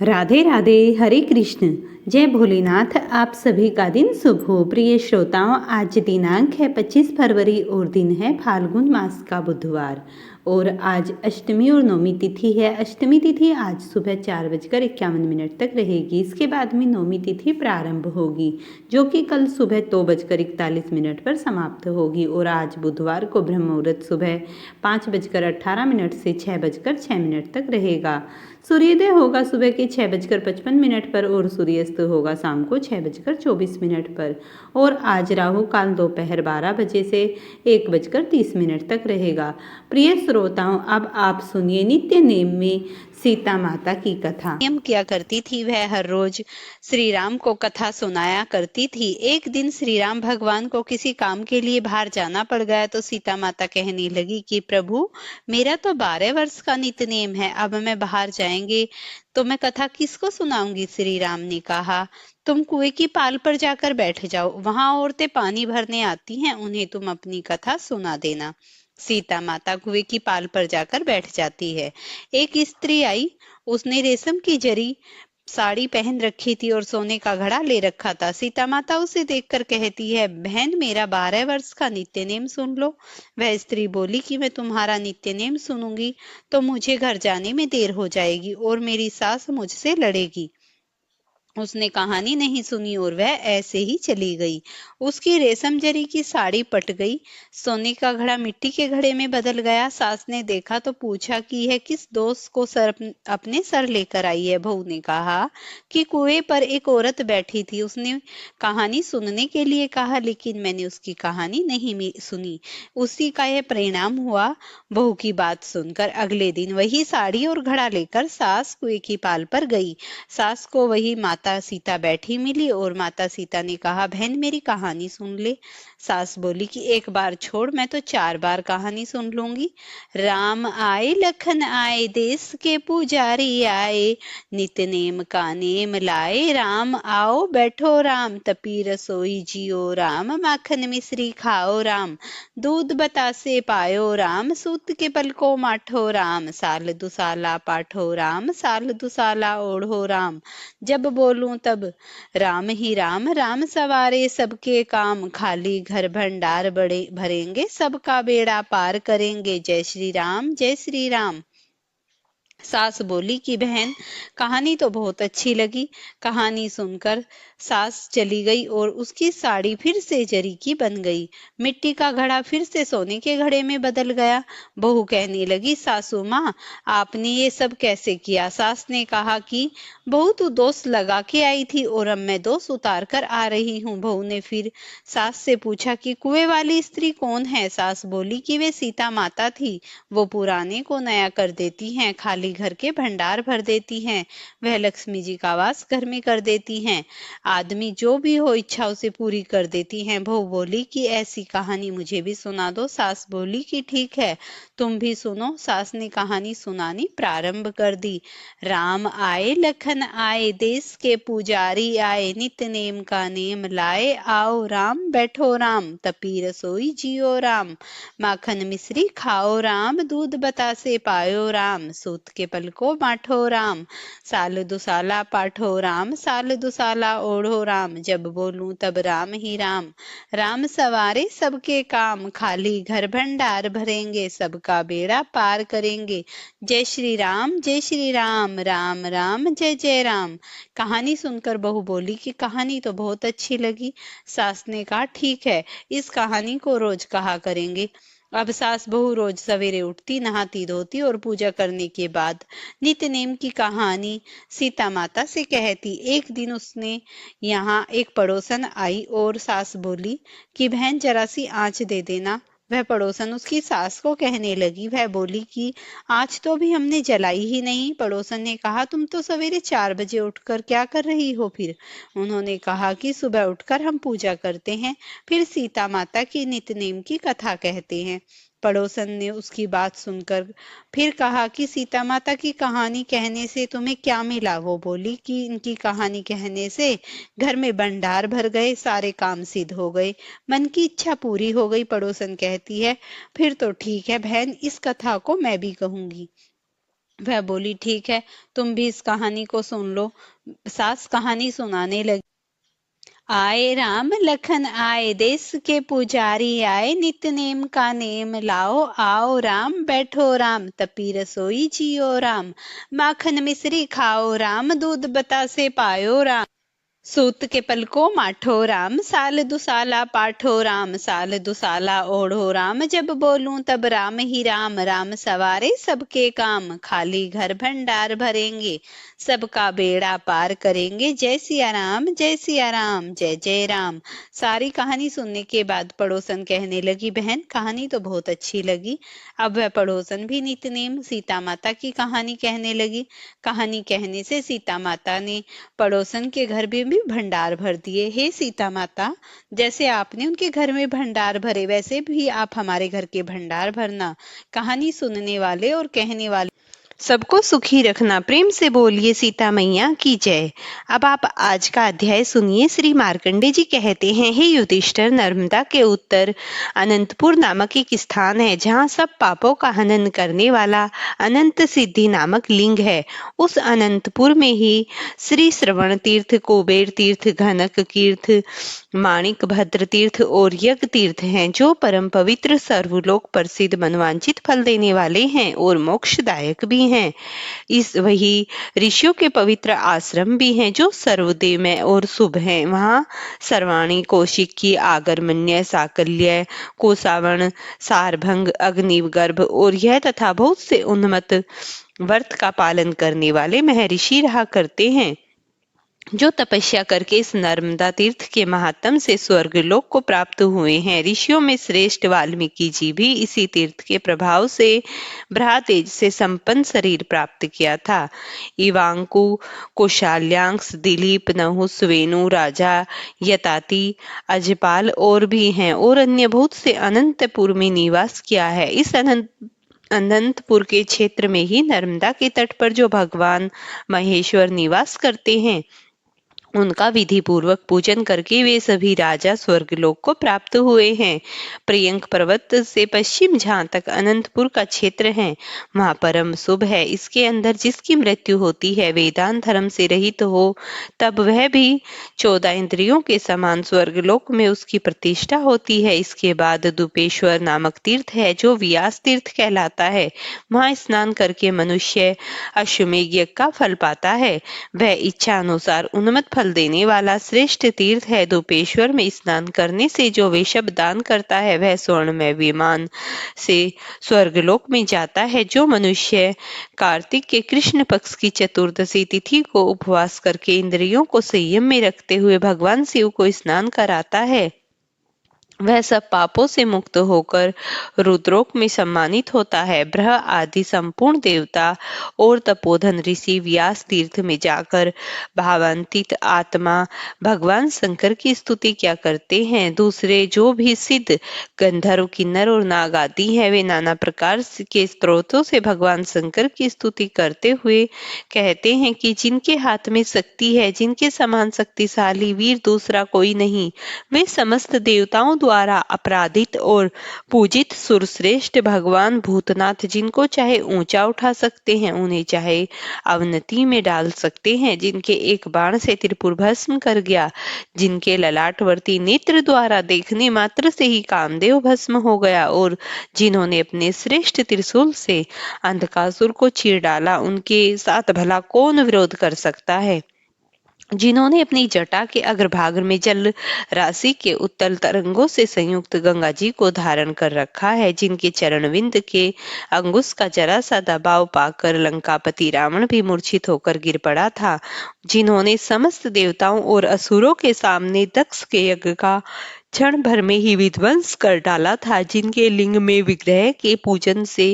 राधे राधे, हरे कृष्ण, जय भोलेनाथ। आप सभी का दिन शुभ हो। प्रिय श्रोताओं, आज दिनांक है 25 फरवरी और दिन है फाल्गुन मास का बुधवार और आज अष्टमी और नौमी तिथि है। अष्टमी तिथि आज सुबह 4:51 तक रहेगी। इसके बाद में नौमी तिथि प्रारंभ होगी जो कि कल सुबह 2:41 पर समाप्त होगी और आज बुधवार को ब्रह्म मुहूर्त सुबह 5:18 से 6:06 तक रहेगा। सूर्योदय होगा सुबह के 6:55 पर और सूर्यास्त होगा शाम को 6:24 पर और आज राहु काल दोपहर 12 बजे से 1:30 तक रहेगा। प्रिय श्रोताओं, अब आप सुनिए नित्य नेम में सीता माता की कथा। नियम किया करती थी, वह हर रोज श्री राम को कथा सुनाया करती थी। एक दिन श्री राम भगवान को किसी काम के लिए बाहर जाना पड़ गया तो सीता माता कहने लगी कि प्रभु, मेरा तो 12 वर्ष का नित्य नेम है, अब मैं बाहर जाएंगे तो मैं कथा किसको सुनाऊंगी। श्री राम ने कहा, तुम कुएं की पाल पर जाकर बैठ जाओ, वहां औरतें पानी भरने आती हैं, उन्हें तुम अपनी कथा सुना देना। सीता माता कुएं की पाल पर जाकर बैठ जाती है। एक स्त्री आई, उसने रेशम की जरी साड़ी पहन रखी थी और सोने का घड़ा ले रखा था। सीता माता उसे देखकर कहती है, बहन, मेरा 12 वर्ष का नित्य नेम सुन लो। वह स्त्री बोली कि मैं तुम्हारा नित्य नेम सुनूंगी तो मुझे घर जाने में देर हो जाएगी और मेरी सास मुझसे लड़ेगी। उसने कहानी नहीं सुनी और वह ऐसे ही चली गई। उसकी रेशम जरी की साड़ी पट गई, सोने का घड़ा मिट्टी के घड़े में बदल गया। सास ने देखा तो पूछा कि यह किस दोस्त को अपने सर लेकर आई है। बहू ने कहा कि कुएं पर एक औरत बैठी थी, उसने कहानी सुनने के लिए कहा लेकिन मैंने उसकी कहानी नहीं सुनी। उसी का यह परिणाम हुआ। बहू की बात सुनकर अगले दिन वही साड़ी और घड़ा लेकर सास कुएं की पाल पर गई। सास को वही माता सीता बैठी मिली और माता सीता ने कहा, बहन, मेरी कहानी सुन ले। सास बोली कि एक बार छोड़, मैं तो 4 बार कहानी सुन लूंगी। राम आए, लखन आए, देश के पुजारी आए, नित्य नेम का नेम लाए। राम आओ बैठो राम, तपी रसोई जियो राम, माखन मिश्री खाओ राम, दूध बतासे पायो राम, सूत के पल को माठो राम, साल दुसाला पाठो राम, साल दुसाला ओढ़ो राम, जब बोलूं तब राम ही राम, राम सवारे सबके काम, खाली घर भंडार बड़े भरेंगे, सबका बेड़ा पार करेंगे, जय श्री राम, जय श्री राम। सास बोली कि बहन, कहानी तो बहुत अच्छी लगी। कहानी सुनकर सास चली गई और उसकी साड़ी फिर से जरी की बन गई, मिट्टी का घड़ा फिर से सोने के घड़े में बदल गया। बहू कहने लगी, सासू माँ, आपने ये सब कैसे किया। सास ने कहा कि बहू, तू दोष लगा के आई थी और अब मैं दोष उतार कर आ रही हूँ। बहू ने फिर सास से पूछा कि कुएं वाली स्त्री कौन है। सास बोली कि वे सीता माता थी, वो पुराने को नया कर देती हैं, खाली घर के भंडार भर देती हैं, वह लक्ष्मी जी का वास घर में कर देती हैं, आदमी जो भी हो इच्छा उसे पूरी कर देती हैं। बहू बोली कि ऐसी कहानी मुझे भी सुना दो। सास बोली कि ठीक है, तुम भी सुनो। सास ने कहानी सुनानी प्रारंभ कर दी। राम आए, लखन आए, देश के पुजारी आए, नित्य नेम का नेम लाए। आओ राम बैठो राम, तपी रसोई जियो राम, माखन मिश्री खाओ राम, दूध बतासे पायो राम, सूत के पल को बांटो राम, साल दुसाला पाठो राम, साल दुसाला ओढ़ो राम, जब बोलूं तब राम ही राम, राम सवारे सबके काम, खाली घर भंडार भरेंगे, सबका बेड़ा पार करेंगे, जय श्री राम, जय श्री राम, राम राम जय जय राम। कहानी सुनकर बहू बोली कि कहानी तो बहुत अच्छी लगी। सास ने कहा, ठीक है, इस कहानी को रोज कहा करेंगे। अब सास बहू रोज सवेरे उठती, नहाती धोती और पूजा करने के बाद नित्य नेम की कहानी सीता माता से कहती। एक दिन उसने यहाँ एक पड़ोसन आई और सास बोली कि बहन, जरा सी आंच दे देना। वह पड़ोसन उसकी सास को कहने लगी। वह बोली कि आज तो भी हमने जलाई ही नहीं। पड़ोसन ने कहा, तुम तो सवेरे 4 बजे उठकर क्या कर रही हो फिर। उन्होंने कहा कि सुबह उठकर हम पूजा करते हैं, फिर सीता माता की नित्य नेम की कथा कहते हैं। पड़ोसन ने उसकी बात सुनकर फिर कहा कि सीता माता की कहानी कहने से तुम्हें क्या मिला। वो बोली कि इनकी कहानी कहने से घर में भंडार भर गए, सारे काम सिद्ध हो गए, मन की इच्छा पूरी हो गई। पड़ोसन कहती है, फिर तो ठीक है बहन, इस कथा को मैं भी कहूंगी। वह बोली, ठीक है, तुम भी इस कहानी को सुन लो। सास कहानी सुनाने लगी। आए राम लखन आए, देश के पुजारी आए, नित्य नेम का नेम लाओ, आओ राम बैठो राम, तपी रसोई जियो राम, माखन मिश्री खाओ राम, दूध बतासे पायो राम, सूत के पलको माठो राम, साल दुसाला पाठो राम, साल दुसाला ओढ़ो राम, जब बोलूं तब राम ही राम, राम सवारे सबके काम, खाली घर भंडार भरेंगे, सबका बेड़ा पार करेंगे, जय सिया राम, जय सिया राम, जय जय राम। सारी कहानी सुनने के बाद पड़ोसन कहने लगी, बहन कहानी तो बहुत अच्छी लगी। अब वह पड़ोसन भी नित्यनेम सीता माता की कहानी कहने लगी। कहानी कहने से सीता माता ने पड़ोसन के घर में भी भंडार भर दिए। हे सीता माता, जैसे आपने उनके घर में भंडार भरे, वैसे भी आप हमारे घर के भंडार भरना। कहानी सुनने वाले और कहने वाले सबको सुखी रखना। प्रेम से बोलिए सीता मैया की जय। अब आप आज का अध्याय सुनिए। श्री मार्कंडे जी कहते हैं, हे युधिष्ठिर, नर्मदा के उत्तर अनंतपुर नामक एक स्थान है, जहाँ सब पापों का हनन करने वाला अनंत सिद्धि नामक लिंग है। उस अनंतपुर में ही श्री श्रवण तीर्थ, कुबेर तीर्थ, घनक तीर्थ, माणिक भद्र तीर्थ और यज्ञ तीर्थ हैं, जो परम पवित्र, सर्वलोक प्रसिद्ध, मनवांचित फल देने वाले हैं और मोक्षदायक भी हैं। इस वही ऋषियों के पवित्र आश्रम भी हैं, जो सर्वदेवमय और शुभ हैं। वहाँ सर्वाणी, कौशिकी, आगरमन्य, साकल्य, कोसावण, सारभंग, अग्निगर्भ और यह तथा बहुत से उन्मत्त व्रत का पालन करने वाले महर्षि रहा करते हैं, जो तपस्या करके इस नर्मदा तीर्थ के महात्म से स्वर्गलोक को प्राप्त हुए हैं। ऋषियों में श्रेष्ठ वाल्मीकि जी भी इसी तीर्थ के प्रभाव से ब्रह्मतेज से संपन्न शरीर प्राप्त किया था। इवांकु, कौशल्यांश, दिलीप, नहुस, वेणु, राजा यताति, अजपाल और भी हैं, और अन्य बहुत से अनंतपुर में निवास किया है। इस अनंतपुर के क्षेत्र में ही नर्मदा के तट पर जो भगवान महेश्वर निवास करते हैं, उनका विधि पूर्वक पूजन करके वे सभी राजा स्वर्गलोक को प्राप्त हुए हैं। प्रियंक पर्वत से पश्चिम जहाँ तक अनंतपुर का क्षेत्र है, वहाँ परम शुभ है। इसके अंदर जिसकी मृत्यु होती है, वेदांत धर्म से रहित हो, तब वह भी 14 इंद्रियों के समान स्वर्गलोक में उसकी प्रतिष्ठा होती है। इसके बाद दुपेश्वर नामक तीर्थ है, जो व्यास तीर्थ कहलाता है। वहाँ स्नान करके मनुष्य अश्वमेध यज्ञ का फल पाता है। वह इच्छा अनुसार उन्मत्त फल देने वाला श्रेष्ठ तीर्थ है। दुपेश्वर में स्नान करने से जो वैष्णव दान करता है, वह स्वर्णमय विमान से स्वर्गलोक में जाता है। जो मनुष्य कार्तिक के कृष्ण पक्ष की चतुर्दशी तिथि को उपवास करके इंद्रियों को संयम में रखते हुए भगवान शिव को स्नान कराता है, वह सब पापों से मुक्त होकर रुद्रलोक में सम्मानित होता है। ब्रह्म आदि संपूर्ण देवता और तपोधन ऋषि व्यास तीर्थ में जाकर भावान्वित आत्मा भगवान शंकर की स्तुति क्या करते हैं। दूसरे जो भी सिद्ध, गंधर्व, किन्नर और नाग आदि हैं, वे नाना प्रकार के स्त्रोतों से भगवान शंकर की स्तुति करते हुए कहते हैं कि जिनके हाथ में शक्ति है, जिनके समान शक्तिशाली वीर दूसरा कोई नहीं, वे समस्त देवताओं द्वारा अपराधित और पूजित सुरश्रेष्ठ भगवान भूतनाथ, जिनको चाहे ऊंचा उठा सकते हैं, उन्हें चाहे अवनति में डाल सकते हैं, जिनके एक बाण से त्रिपुर भस्म कर गया, जिनके ललाटवर्ती नेत्र द्वारा देखने मात्र से ही कामदेव भस्म हो गया, और जिन्होंने अपने श्रेष्ठ त्रिशूल से अंधकासुर को चीर डाला, उनके साथ भला कौन विरोध कर सकता है। जिन्होंने अपनी जटा के अग्रभाग में जल राशि के उत्तल तरंगों से संयुक्त गंगा जी को धारण कर रखा है, जिनके चरणविंद के अंगुश का जरा सा दबाव पाकर लंकापति रावण भी मूर्छित होकर गिर पड़ा था, जिन्होंने समस्त देवताओं और असुरों के सामने दक्ष के यज्ञ का क्षण भर में ही विध्वंस कर डाला था, जिनके लिंग में विग्रह के पूजन से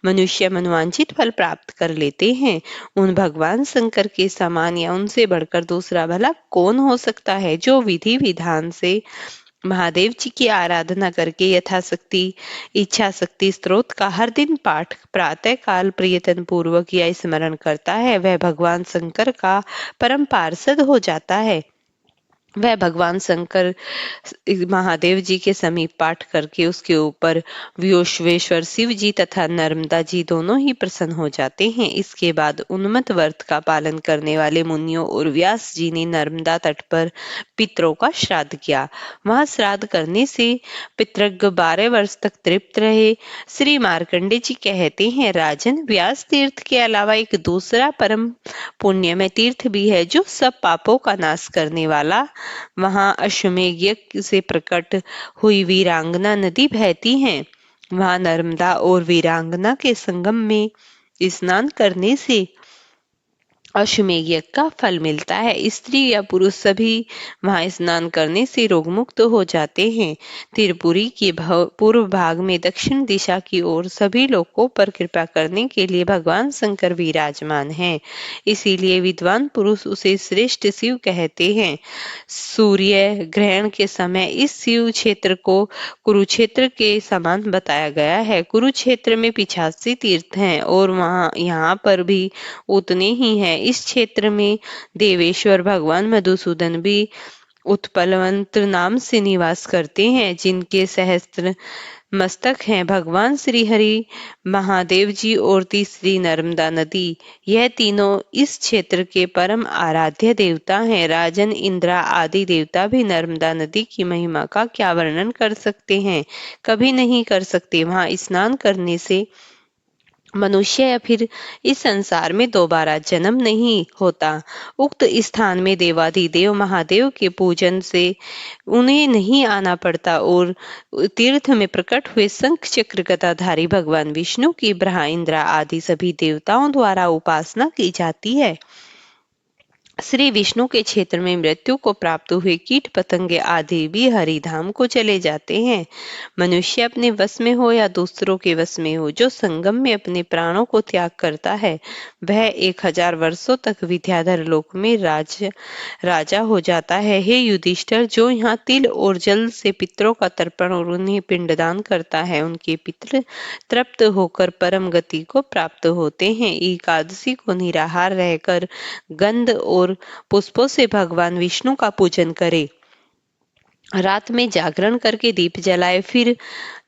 मनुष्य मनवांछित फल प्राप्त कर लेते हैं, उन भगवान शंकर के समान या उनसे बढ़कर दूसरा भला कौन हो सकता है, जो विधि विधान से महादेव जी की आराधना करके यथाशक्ति इच्छा शक्ति स्त्रोत का हर दिन पाठ प्रातः काल प्रियतन पूर्वक या स्मरण करता है, वह भगवान शंकर का परम पार्षद हो जाता है। वह भगवान शंकर महादेव जी के समीप पाठ करके उसके ऊपर विश्वेश्वर शिव जी तथा नर्मदा जी दोनों ही प्रसन्न हो जाते हैं। इसके बाद उन्मत्त व्रत का पालन करने वाले मुनियों और व्यास जी ने नर्मदा तट पर पितरों का श्राद्ध किया। वहां श्राद्ध करने से पितृज्ञ 12 वर्ष तक तृप्त रहे। श्री मार्कंडे जी कहते हैं, राजन, व्यास तीर्थ के अलावा एक दूसरा परम पुण्यमय तीर्थ भी है जो सब पापों का नाश करने वाला। वहां अश्वमेध यज्ञ से प्रकट हुई वीरांगना नदी बहती है। वहां नर्मदा और वीरांगना के संगम में स्नान करने से अश्वमेध यज्ञ का फल मिलता है। स्त्री या पुरुष सभी वहां स्नान करने से रोग मुक्त हो जाते हैं। त्रिपुरी के पूर्व भाग में दक्षिण दिशा की ओर सभी लोगों पर कृपा करने के लिए भगवान शंकर विराजमान हैं। इसीलिए विद्वान पुरुष उसे श्रेष्ठ शिव कहते हैं। सूर्य ग्रहण के समय इस शिव क्षेत्र को कुरुक्षेत्र के समान बताया गया है। कुरुक्षेत्र में 85 तीर्थ हैं और यहाँ पर भी उतने ही हैं। इस क्षेत्र में देवेश्वर भगवान मधुसूदन भी उत्पलवंत नाम से निवास करते हैं, जिनके सहस्त्र मस्तक हैं। भगवान श्री हरि महादेव जी और तीसरी नर्मदा नदी, यह तीनों इस क्षेत्र के परम आराध्य देवता हैं। राजन, इंद्रा आदि देवता भी नर्मदा नदी की महिमा का क्या वर्णन कर सकते हैं? कभी नहीं कर सकते। वहां स्नान करने से मनुष्य या फिर इस संसार में दोबारा जन्म नहीं होता। उक्त स्थान में देवाधिदेव महादेव के पूजन से उन्हें नहीं आना पड़ता और तीर्थ में प्रकट हुए शंख चक्र गदाधारी भगवान विष्णु की ब्रह्मा, इंद्र आदि सभी देवताओं द्वारा उपासना की जाती है। श्री विष्णु के क्षेत्र में मृत्यु को प्राप्त हुए कीट पतंगे आदि भी हरिधाम को चले जाते हैं। मनुष्य अपने वश में हो या दूसरों के वश में हो, जो संगम में अपने प्राणों को त्याग करता है, वह 1000 वर्षों तक विद्याधर लोक में राजा हो जाता है। हे युधिष्ठिर, जो यहाँ तिल और जल से पितरों का तर्पण और उन्हें पिंडदान करता है, उनके पितर तृप्त होकर परम गति को प्राप्त होते हैं। एकादशी को निराहार रहकर गंध और पुष्पों से भगवान विष्णु का पूजन करे। रात में जागरण करके दीप जलाए, फिर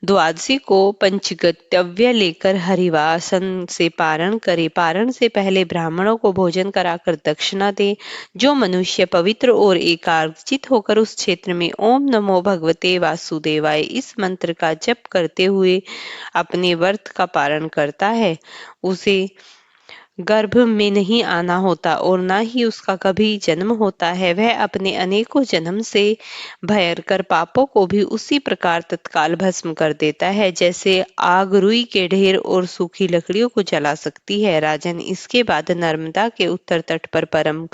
द्वादशी को पंचगव्य लेकर हरिवासन से पारण करे। पारण से पहले ब्राह्मणों को भोजन कराकर दक्षिणा दे। जो मनुष्य पवित्र और एकाग्रचित होकर उस क्षेत्र में ओम नमो भगवते वासुदेवाय इस मंत्र का जप करते हुए अपने व्रत का पारण करता है, उसे गर्भ में नहीं आना होता और न ही उसका कभी जन्म होता है। वह अपने अनेकों जन्म से भयंकर पापों को भी उसी प्रकार तत्काल भस्म कर देता है, जैसे आग रुई के ढेर और सूखी लकड़ियों को जला सकती है। राजन, इसके बाद नर्मदा के उत्तर तट पर परम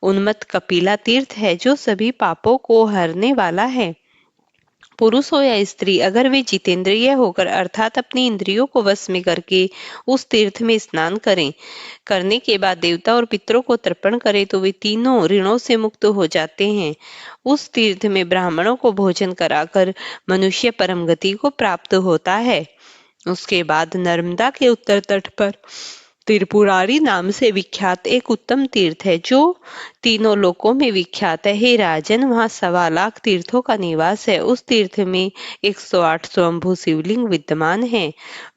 उन्मत्त कपिला तीर्थ है, जो सभी पापों को हरने वाला है। पुरुष हो या स्त्री, अगर वे जितेंद्रिय होकर अर्थात अपनी इंद्रियों को वश में करके उस तीर्थ में स्नान करने के बाद देवता और पितरों को तर्पण करें, तो वे तीनों ऋणों से मुक्त हो जाते हैं। उस तीर्थ में ब्राह्मणों को भोजन कराकर मनुष्य परम गति को प्राप्त होता है। उसके बाद नर्मदा के उत्तर तट पर त्रिपुरारी नाम से विख्यात एक उत्तम तीर्थ है, जो तीनों लोकों में विख्यात है। हे राजन, वहां 1.25 लाख तीर्थों का निवास है। उस तीर्थ में 108 स्वयंभू शिवलिंग विद्यमान है।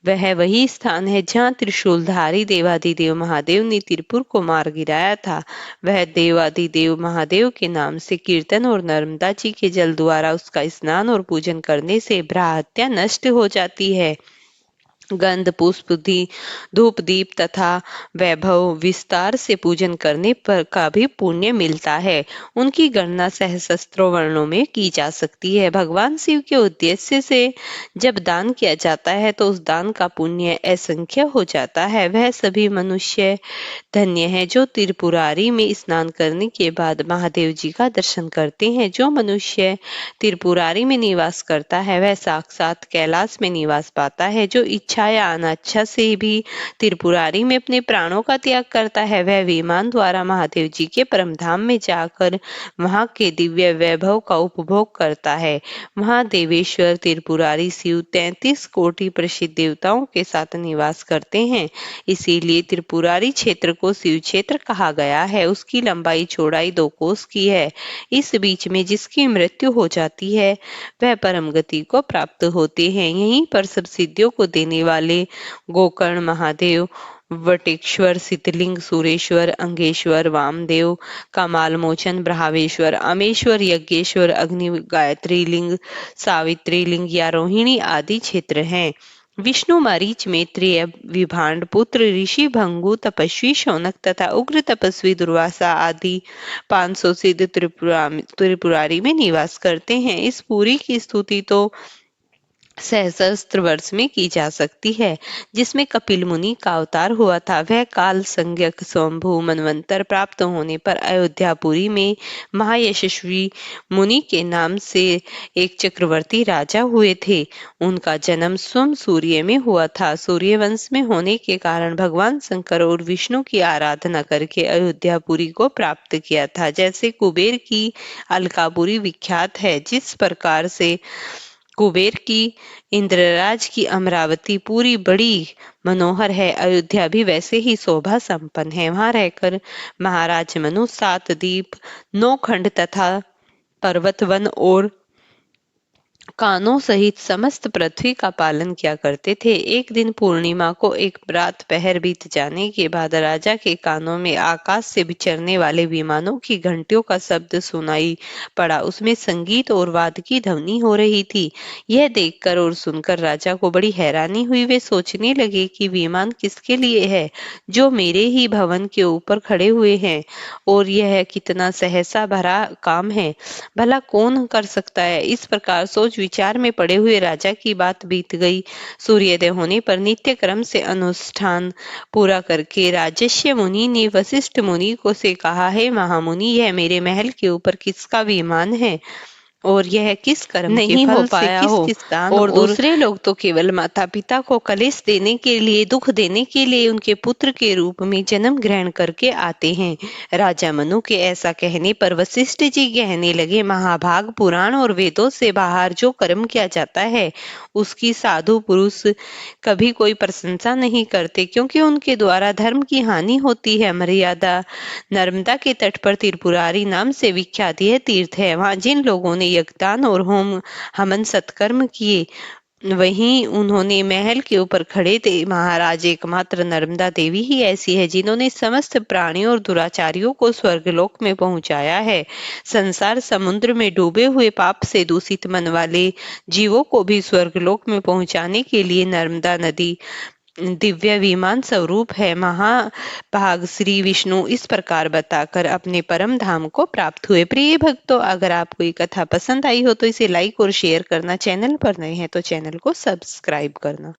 वह वही स्थान है जहाँ त्रिशूलधारी देवाधिदेव महादेव ने त्रिपुर को मार गिराया था। वह देवाधिदेव महादेव के नाम से कीर्तन और नर्मदा जी के जल द्वारा उसका स्नान और पूजन करने से ब्रह्महत्या नष्ट हो जाती है। गंध, पुष्प, धूप, दीप तथा वैभव विस्तार से पूजन करने पर का भी पुण्य मिलता है। उनकी गणना सहस्त्रों वर्णों में की जा सकती है। भगवान शिव के उद्देश्य से जब दान किया जाता है तो उस दान का पुण्य असंख्य हो जाता है। वह सभी मनुष्य धन्य है जो त्रिपुरारी में स्नान करने के बाद महादेव जी का दर्शन करते हैं। जो मनुष्य त्रिपुरारी में निवास करता है, वह साक्षात कैलाश में निवास पाता है। जो इच्छा अच्छा या अनिच्छा से भी त्रिपुरारी में अपने प्राणों का त्याग करता है, वह विमान द्वारा महादेव जी के परमधाम में जाकर वहां के दिव्य वैभव का उपभोग करता है। वहां देवेश्वर त्रिपुरारी शिव 33 कोटि प्रसिद्ध देवताओं के साथ निवास करते हैं, इसीलिए त्रिपुरारी क्षेत्र को शिव क्षेत्र कहा गया है। उसकी लंबाई चौड़ाई 2 कोस की है। इस बीच में जिसकी मृत्यु हो जाती है वह परम गति को प्राप्त होते हैं। यहीं पर सब सिद्धियों को देने वाले गोकर्ण महादेव, वटेश्वर, सिद्धलिंग, सुरेश्वर, अंगेश्वर, वामदेव, कमाल मोचन, ब्रहावेश्वर, अमेश्वर, यज्ञेश्वर, अग्नि, गायत्री लिंग, सावित्री लिंग या रोहिणी आदि क्षेत्र हैं। विष्णु, मरीच, मैत्रेय, विभांड पुत्र ऋषि भंगु, तपस्वी शौनक तथा उग्र तपस्वी दुर्वासा आदि 500 सिद्ध त्रिपुरारी में निवास करते हैं। इस पुरी की स्तुति तो सहस्त्र वर्ष में की जा सकती है, जिसमें कपिल मुनि का अवतार हुआ था। वह काल संज्ञक स्वयंभू मनवंतर प्राप्त होने पर अयोध्यापुरी में महायशस्वी मुनि के नाम से एक चक्रवर्ती राजा हुए थे। उनका जन्म स्वयं सूर्य में हुआ था। सूर्य वंश में होने के कारण भगवान शंकर और विष्णु की आराधना करके अयोध्यापुरी को प्राप्त किया था। जैसे कुबेर की अलकापुरी विख्यात है, जिस प्रकार से कुबेर की इंद्रराज की अमरावती पूरी बड़ी मनोहर है, अयोध्या भी वैसे ही शोभा संपन्न है। वहां रहकर महाराज मनु 7 द्वीप, 9 खंड तथा पर्वत वन और कानों सहित समस्त पृथ्वी का पालन किया करते थे। एक दिन पूर्णिमा को एक रात पहर बीत जाने के बाद राजा के कानों में आकाश से विचरने वाले विमानों की घंटियों का शब्द सुनाई पड़ा। उसमें संगीत और वाद्य की ध्वनि हो रही थी। यह देखकर और सुनकर राजा को बड़ी हैरानी हुई। वे सोचने लगे कि विमान किसके लिए है जो मेरे ही भवन के ऊपर खड़े हुए हैं, और यह कितना सहसा भरा काम है, भला कौन कर सकता है। इस प्रकार सोच विचार में पड़े हुए राजा की बात बीत गई। सूर्योदय होने पर नित्य क्रम से अनुष्ठान पूरा करके राजर्षि मुनि ने वशिष्ठ मुनि को से कहा, है महामुनि, यह मेरे महल के ऊपर किसका विमान है और यह किस कर्म नहीं हो पाया हो, और दूसरे लोग तो केवल माता पिता को कलेश देने के लिए, दुख देने के लिए उनके पुत्र के रूप में जन्म ग्रहण करके आते हैं। राजा मनु के ऐसा कहने पर वशिष्ठ जी कहने लगे, महाभाग, पुराण और वेदों से बाहर जो कर्म किया जाता है उसकी साधु पुरुष कभी कोई प्रशंसा नहीं करते, क्योंकि उनके द्वारा धर्म की हानि होती है। मर्यादा नर्मदा के तट पर त्रिपुरारी नाम से विख्यात यह तीर्थ है। वहां जिन लोगों ने यज्ञदान और होम हवन सत्कर्म किए, वहीं उन्होंने महल के ऊपर खड़े थे। महाराज, एकमात्र नर्मदा देवी ही ऐसी है जिन्होंने समस्त प्राणियों और दुराचारियों को स्वर्गलोक में पहुंचाया है। संसार समुद्र में डूबे हुए पाप से दूषित मन वाले जीवों को भी स्वर्गलोक में पहुंचाने के लिए नर्मदा नदी दिव्य विमान स्वरूप है। महाभाग श्री विष्णु इस प्रकार बताकर अपने परम धाम को प्राप्त हुए। प्रिय भक्तों, अगर आपको ये कथा पसंद आई हो तो इसे लाइक और शेयर करना, चैनल पर नए हैं तो चैनल को सब्सक्राइब करना।